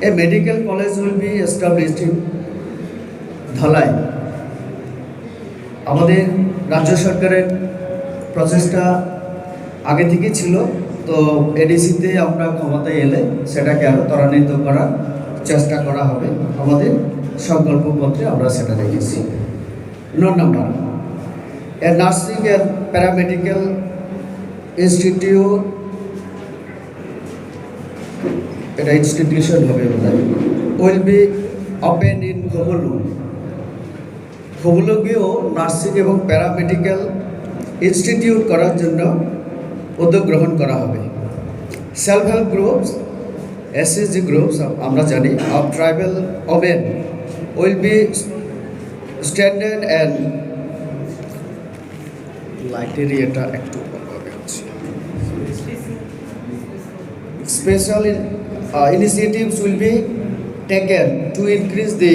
A medical college will be established in Dhalai. আমাদের রাজ্য সরকারের প্রচেষ্টা আগে থেকেই ছিল, তো এডিসিতে আমরা ক্ষমতায় এলে সেটাকে আরও ত্বরান্বিত করার চেষ্টা করা হবে। আমাদের সংকল্পপত্রে আমরা সেটা রেখেছি। 9 নম্বর, a nursing and paramedical institute, এটা ইনস্টিটিউশন হবে উইল বি ওপেন ইন খবুলু। খবুলুকেও নার্সিং এবং প্যারামেডিক্যাল ইনস্টিটিউট করার জন্য উদ্যোগ গ্রহণ করা হবে। Self help groups, SSG groups আমরা জানি of tribal women will be standard and literary, এটা একটু special initiatives will be taken to increase the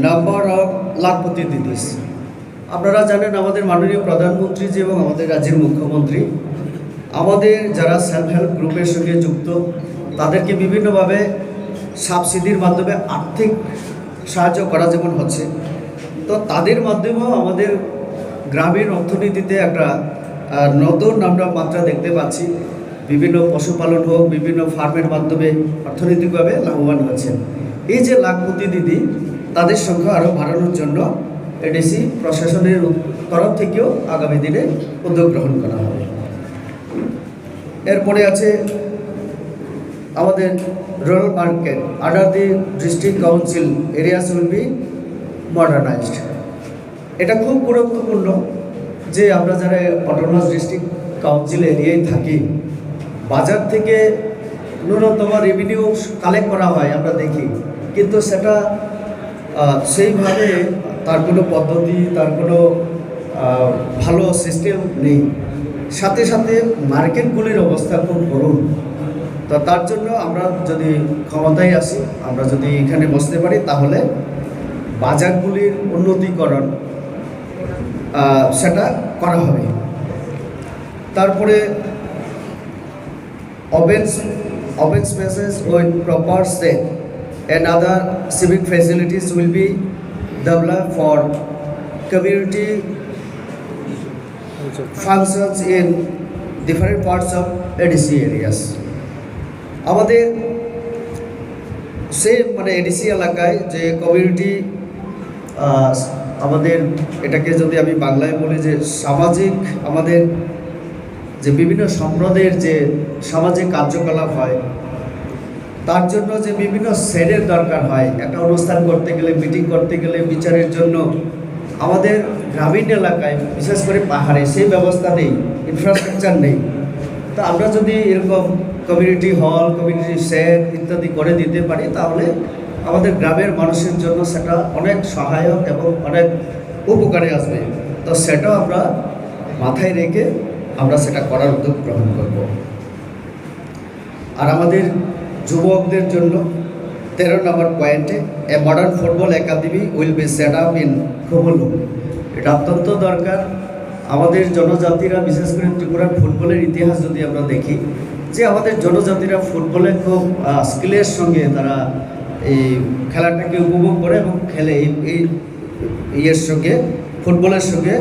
number of lakhpati দিদিস। আপনারা জানেন আমাদের মাননীয় প্রধানমন্ত্রী জি এবং আমাদের রাজ্যের মুখ্যমন্ত্রী আমাদের যারা সেলফ হেল্প গ্রুপের সঙ্গে যুক্ত তাদেরকে বিভিন্নভাবে সাবসিডির মাধ্যমে আর্থিক সাহায্য করা যেমন হচ্ছে, তো তাদের মাধ্যমেও আমাদের গ্রামীণ অর্থনীতিতে একটা নতুন আমরা মাত্রা দেখতে পাচ্ছি। বিভিন্ন পশুপালন হোক, বিভিন্ন ফার্মের মাধ্যমে অর্থনৈতিকভাবে লাভবান হচ্ছেন। এই যে লাখপতি দিদি, তাদের সংখ্যা আরও বাড়ানোর জন্য এডিসি প্রশাসনের তরফ থেকেও আগামী দিনে উদ্যোগ গ্রহণ করা হবে। এরপরে আছে আমাদের rural market under the district council areas will be modernised. এটা খুব গুরুত্বপূর্ণ যে আমরা যারা অটোনমাস ডিস্ট্রিক্ট কাউন্সিল এরিয়ায় থাকি, বাজার থেকে ন্যূনতম রেভিনিউ কালেক্ট করা হয় আমরা দেখি, কিন্তু সেটা সেইভাবে তার কোনো পদ্ধতি, তার কোনো ভালো সিস্টেম নেই। সাথে সাথে মার্কেটগুলির অবস্থা খুব করুণ। তো তার জন্য আমরা যদি ক্ষমতায় আসি, আমরা যদি এখানে বসতে পারি, তাহলে বাজারগুলির উন্নতিকরণ সেটা করা হবে। তারপরে open spaces with proper shade and other civic facilities will be developed for community functions in different parts of ADC areas. আমাদের সেই এডিসি এলাকায় যে কমিউনিটি, আমাদের এটাকে যদি আমি বাংলায় বলি যে সামাজিক, আমাদের যে বিভিন্ন সম্প্রদায়ের যে সামাজিক কার্যকলাপ হয়, তার জন্য যে বিভিন্ন শেডের দরকার হয়, একটা অনুষ্ঠান করতে গেলে, মিটিং করতে গেলে, বিচারের জন্য আমাদের গ্রামীণ এলাকায় বিশেষ করে পাহাড়ে সেই ব্যবস্থা নেই, ইনফ্রাস্ট্রাকচার নেই। তো আমরা যদি এরকম কমিউনিটি হল, কমিউনিটি শেড ইত্যাদি করে দিতে পারি, তাহলে আমাদের গ্রামের মানুষের জন্য সেটা অনেক সহায়ক এবং অনেক উপকারে আসবে। তো সেটাও আমরা মাথায় রেখে আমরা সেটা করার উদ্যোগ গ্রহণ করব। আর আমাদের যুবকদের জন্য 13 নম্বর পয়েন্টে a modern football academy will be set up in খবুলু। এটা অত্যন্ত দরকার। আমাদের জনজাতিরা, বিশেষ করে ত্রিপুরার ফুটবলের ইতিহাস যদি আমরা দেখি, যে আমাদের জনজাতিরা ফুটবলে খুব স্কিলের সঙ্গে তারা এই খেলাটাকে উপভোগ করে এবং খেলে এই ইয়ের সঙ্গে, ফুটবলের সঙ্গে।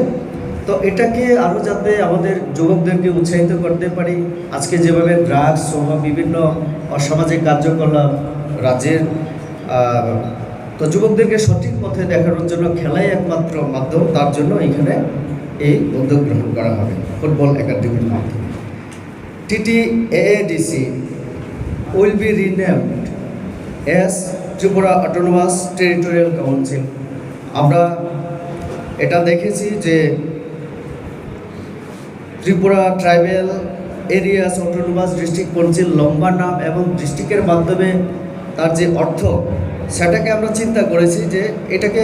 তো এটাকে আরও যাতে আমাদের যুবকদেরকে উৎসাহিত করতে পারি, আজকে যেভাবে ড্রাগস সহ বিভিন্ন অসামাজিক কার্যকলাপ রাজ্যের, তো যুবকদেরকে সঠিক পথে দেখানোর জন্য খেলাই একমাত্র মাধ্যম। তার জন্য এখানে এই উদ্যোগ গ্রহণ করা হবে ফুটবল একাডেমির মাধ্যমে। TTAADC will be renamed as Tripura autonomous territorial council. আমরা এটা দেখেছি যে Tripura tribal areas autonomous district council লম্বা নাম এবং ডিস্ট্রিক্টের মাধ্যমে তার যে অর্থ, সেটাকে আমরা চিন্তা করেছি যে এটাকে